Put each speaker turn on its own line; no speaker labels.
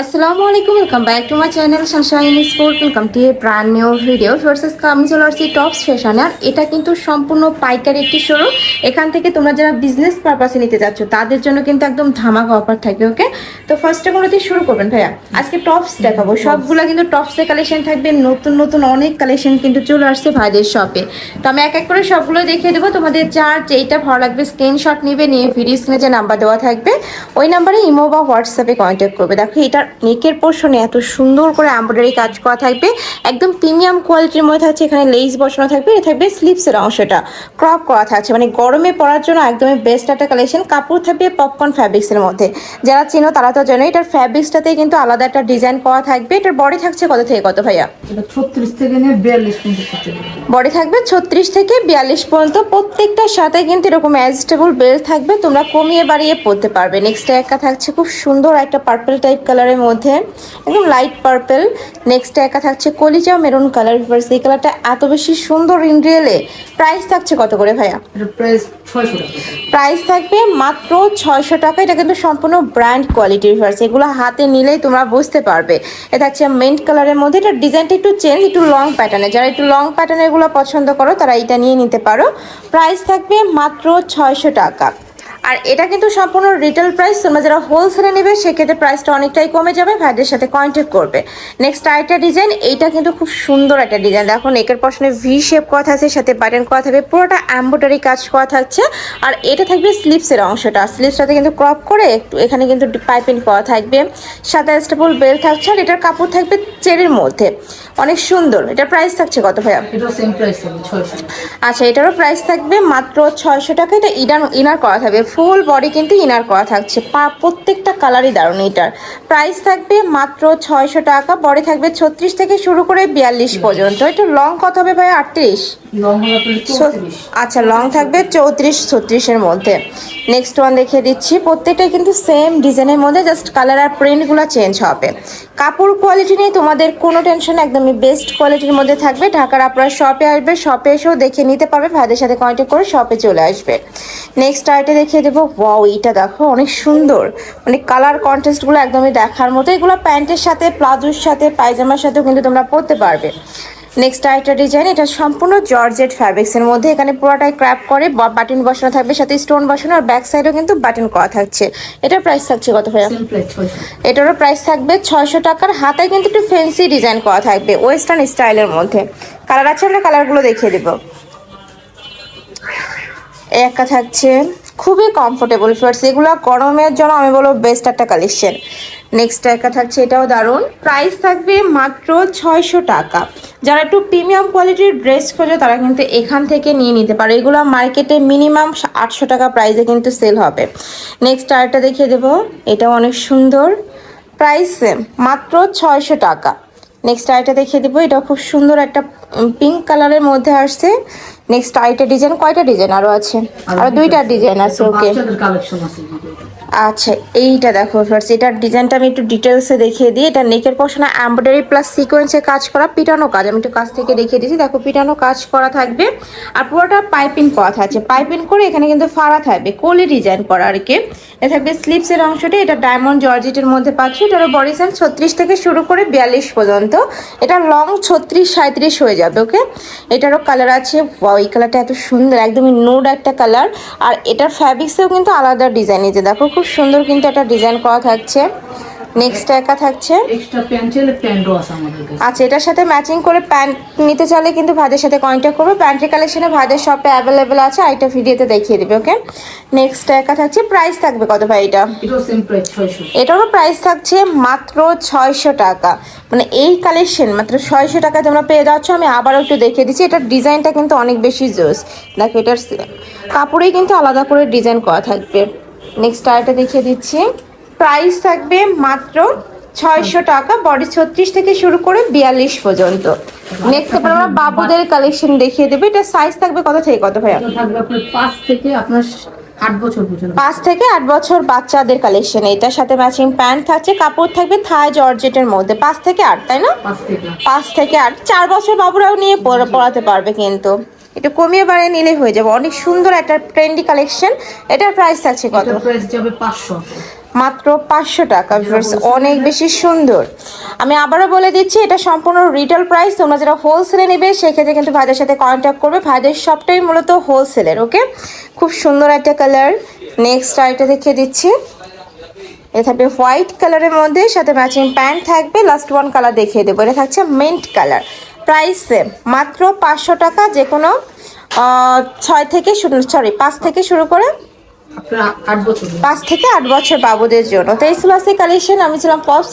আসসালামু আলাইকুম, welcome back to my channel Sunshine sport. Welcome to A brand new video. Sources আমি চলে আসছি টপস ফ্যাশনে। আর এটা কিন্তু সম্পূর্ণ পাইকারি একটি শোরুম। এখান থেকে তোমরা যারা বিজনেস পারপাসে নিতে যাচ্ছ তাদের জন্য কিন্তু একদম ধামাকা অফার থাকবে। ওকে, তো ফার্স্টে কোনো দিয়ে শুরু করবেন ভাইয়া? আজকে টপস দেখাবো, সবগুলো কিন্তু টপসের কালেকশন থাকবে। নতুন নতুন অনেক কালেকশন কিন্তু চলে আসছে ভাইদের শপে। তো আমি এক এক করে সবগুলো দেখিয়ে দেবো। তোমাদের যার যেইটা ভালো লাগবে স্ক্রিনশট নিবে, নিয়ে ভিডিও স্ক্রিনে যে নাম্বার দেওয়া থাকবে ওই নাম্বারে ইমো বা হোয়াটসঅ্যাপে কন্ট্যাক্ট করবে। দেখো এটার নেকের পোর্শনে এত সুন্দর করে এমব্রয়ডারি কাজ করা থাকবে, একদম প্রিমিয়াম কোয়ালিটির মধ্যে থাকছে। এখানে লেস বসানো থাকবে, এটা থাকবে স্লিপসের অংশটা ক্রপ করা থাকছে, মানে গরমে পরার জন্য একদমই বেস্ট একটা কালেকশন। কাপড় থাকবে পপকর্ন ফ্যাব্রিক্সের মধ্যে, যারা চিনো তারা তো জানো। এটার ফ্যাব্রিক্সটাতে কিন্তু আলাদা একটা ডিজাইন করা থাকবে। এটার বডি থাকছে কত থেকে কত ভাইয়া?
এটা 36 থেকে নিয়ে 42 পর্যন্ত।
বডি থাকবে 36 থেকে 42 পর্যন্ত। প্রত্যেকটার সাথে কিন্তু এরকম অ্যাডজাস্টেবল বেল্ট থাকবে, তোমরা কমিয়ে বাড়িয়ে পরতে পারবে। নেক্সট একটা থাকছে খুব সুন্দর একটা পার্পল টাইপ কালারের মধ্যে, একদম লাইট পার্পল। নেক্সট একটা থাকছে কলিজা মেরুন কালার। এই কালারটা এত বেশি সুন্দর ইন রিয়েলে। প্রাইস থাকছে কত করে ভাইয়া?
এটা প্রাইস 600 টাকা।
প্রাইস থাকবে মাত্র 600 টাকা। এটা কিন্তু সম্পূর্ণ ব্র্যান্ড কোয়ালিটির ভার্স, এগুলো হাতে নিলেই তোমরা বুঝতে পারবে। এটা হচ্ছে মেন্ট কালারের মধ্যে। এটা ডিজাইনটা একটু চেঞ্জ, একটু লং প্যাটার্নে। যারা একটু লং প্যাটার্নের গুলো পছন্দ করো তারা এটা নিয়ে নিতে পারো। প্রাইস থাকবে মাত্র 600 টাকা। আর এটা কিন্তু সম্পূর্ণ রিটেল প্রাইস। তোমরা যারা হোলসেলে নেবে সেক্ষেত্রে প্রাইসটা অনেকটাই কমে যাবে, ভাইদের সাথে কন্ট্যাক্ট করবে। নেক্সট আরেকটা ডিজাইন, এইটা কিন্তু খুব সুন্দর একটা ডিজাইন। দেখো নেকের পশনে ভি শেপ করা থাকছে, সাথে বাটন করা থাকবে, পুরোটা এমব্রয়ডারি কাজ করা থাকছে। আর এটা থাকবে স্লিপসের অংশটা, স্লিপসটাতে কিন্তু ক্রপ করে একটু এখানে কিন্তু পাইপিং করা থাকবে, সাথে স্টেপল বেল্ট থাকছে। আর এটার কাপড় থাকবে চেরির মধ্যে, অনেক সুন্দর। এটার প্রাইস থাকছে কত ভাইয়া?
এটা সেম প্রাইস হবে 600।
আচ্ছা, এটারও প্রাইস থাকবে মাত্র 600 টাকা। এটা ইনার করা থাকবে, ফুল বডি কিন্তু ইনার করা থাকছে। প্রত্যেকটা কালারই দারুণ। এটার প্রাইস থাকবে মাত্র 600 টাকা। বডি থাকবে 36 থেকে শুরু করে 42 পর্যন্ত। এটা লং কত হবে ভাই? 38
লং হলো 34।
আচ্ছা, লং থাকবে 34-36-এর মধ্যে। নেক্সট ওয়ান দেখিয়ে দিচ্ছি। প্রত্যেকটাই কিন্তু সেম ডিজাইনের মধ্যে, জাস্ট কালার আর প্রিন্টগুলো চেঞ্জ হবে। কাপড় কোয়ালিটি নিয়ে তোমাদের কোনো টেনশন, একদমই বেস্ট কোয়ালিটির মধ্যে থাকবে। ঢাকার আপনারা শপে আসবে, শপে এসেও দেখে নিতে পারবে, ভাইদের সাথে কন্ট্যাক্ট করে শপে চলে আসবে। নেক্সট আইটে দেখিয়ে দেবো। ওয়াও, এইটা দেখো অনেক সুন্দর, মানে কালার কন্ট্রাস্টগুলো একদমই দেখার মতো। এগুলো প্যান্টের সাথে, প্লাজোর সাথে, পায়জামার সাথেও কিন্তু তোমরা পরতে পারবে। নেক্সট আরেকটা ডিজাইন, এটা সম্পূর্ণ জর্জেট ফ্যাব্রিক্সের মধ্যে। এখানে পুরোটাই ক্র্যাপ করে বাটন বসানো থাকবে, সাথে স্টোন বসানো, আর ব্যাক সাইডেও কিন্তু বাটন করা থাকছে। এটার প্রাইস থাকছে কত ভাইয়া?
Same price 600।
এটারও প্রাইস থাকবে 600 টাকার। হাতায় কিন্তু একটু ফ্যান্সি ডিজাইন করা থাকবে ওয়েস্টার্ন স্টাইলের মধ্যে। কালার আছে, আমরা কালারগুলো দেখিয়ে দেবো। এই একটা থাকছে খুবই কমফোর্টেবল ফিটস, এগুলো গরমের জন্য আমি বলবো বেস্ট একটা কালেকশন। নেক্সট একটা থাকছে, এটাও দারুণ। প্রাইস থাকবে মাত্র 600 টাকা। যারা একটু প্রিমিয়াম কোয়ালিটির ড্রেস খোঁজে তারা কিন্তু এখান থেকে নিয়ে নিতে পারে। এগুলো মার্কেটে মিনিমাম 800 টাকা প্রাইসে কিন্তু সেল হবে। নেক্সট আরেকটা দেখিয়ে দেবো, এটাও অনেক সুন্দর। প্রাইস মাত্র 600 টাকা। নেক্সট আইটা দেখিয়ে দেবো, এটাও খুব সুন্দর একটা পিঙ্ক কালারের মধ্যে আসছে। নেক্সট আইটা ডিজাইন, কয়টা ডিজাইন আরও আছে? আরও দুইটা ডিজাইন আছে। ওকে,
বাচ্চাদের কালেকশন আছে।
আচ্ছা এইটা দেখো ফার্স্ট, এটার ডিজাইনটা আমি একটু ডিটেলসে দেখিয়ে দিই। এটা নেকের পশনে এমব্রয়ডারি প্লাস সিকোয়েন্সে কাজ করা, পিটানো কাজ। আমি একটু কাছ থেকে দেখিয়ে দিচ্ছি। দেখো পিটানো কাজ করা থাকবে, আর পুরোটা পাইপিং করা থাকছে। পাইপিং করে এখানে কিন্তু ফাড়া থাকবে, কোলে ডিজাইন করা আর কি। এটা থাকবে স্লিপসের অংশটা। এটা ডায়মন্ড জর্জেটের মধ্যে পাচ্ছি। এটারও বডি সাইজ 36 থেকে শুরু করে 42 পর্যন্ত। এটা লং 36-37 হয়ে যাবে। ওকে, এটারও কালার আছে। এই কালারটা এত সুন্দর, একদমই নোড একটা কালার। আর এটার ফ্যাব্রিক্সেও কিন্তু আলাদা ডিজাইন। এই যে দেখো খুব সুন্দর কিন্তু একটা ডিজাইন করা থাকছে। নেক্সট একা থাকছে
এক্সট্রা প্যান্ট চাইলে প্যান্টও আছে আমাদের কাছে।
আচ্ছা, এটার সাথে ম্যাচিং করে প্যান্ট নিতে চাইলে কিন্তু ভাইদের সাথে কন্ট্যাক্ট করবে। প্যান্টের কালেকশনে ভাইদের শপে অ্যাভেলেবেল আছে, আইটা ভিডিওতে দেখিয়ে দিবে। ওকে, নেক্সট একা থাকছে। প্রাইস থাকবে কত ভাই এটা?
এটাও সেম প্রাইস 600।
এটারও প্রাইস থাকছে মাত্র 600 টাকা। মানে এই কালেকশন মাত্র 600 টাকায় তোমরা পেয়ে যাচ্ছ। আমি আবারও একটু দেখিয়ে দিচ্ছি। এটার ডিজাইনটা কিন্তু অনেক বেশি জোস। দেখো এটার কাপড়েই কিন্তু আলাদা করে ডিজাইন করা থাকবে। নেক্সট আরেকটা দেখিয়ে দিচ্ছি। প্রাইস থাকবে মাত্র 600 টাকা। বডি 36 থেকে শুরু করে 42 পর্যন্ত। নেক্সট এবার আমরা বাবুদের কালেকশন দেখিয়ে দেবো। এটা সাইজ থাকবে কত থেকে কত ভাইয়া?
এটা থাকবে আপনার 5 থেকে আপনার 8 বছর পর্যন্ত।
5 থেকে 8 বছর বাচ্চাদের কালেকশন। এটার সাথে ম্যাচিং প্যান্ট থাকছে, কাপড় থাকবে থাই জর্জেটের মধ্যে। 5 থেকে 8, তাই না? 5 থেকে 8, 4 বছর বাবুরাও নিয়ে পড়াতে পারবে। কিন্তু একটু কমিয়ে বাড়িয়ে নিলেই হয়ে যাবে। অনেক সুন্দর একটা ট্রেন্ডি কালেকশন। এটার প্রাইস থাকছে কত?
এটার প্রাইস যাবে 500।
মাত্র 500 টাকা। ভিউয়ার্স অনেক বেশি সুন্দর। আমি আবারও বলে দিচ্ছি এটা সম্পূর্ণ রিটেল প্রাইস, তোমরা যারা হোলসেলে নেবে সেক্ষেত্রে কিন্তু ভাইদের সাথে কন্ট্যাক্ট করবে, ভাইদের সবটাই মূলত হোলসেলের। ওকে, খুব সুন্দর একটা কালার। নেক্সট আইটা দেখিয়ে দিচ্ছি, এটা থাকবে হোয়াইট কালারের মধ্যে, সাথে ম্যাচিং প্যান্ট থাকবে। লাস্ট ওয়ান কালার দেখিয়ে দেবো, এটা থাকছে মিন্ট কালার। প্রাইস সেম, মাত্র 500 টাকা। যে কোনো 5 থেকে শুরু করে
আপনার 8 বছর
5 থেকে 8 বছর বাবুদের জন্য। তো এই ছিল আজকে কালেকশন। আমি ছিলাম পপস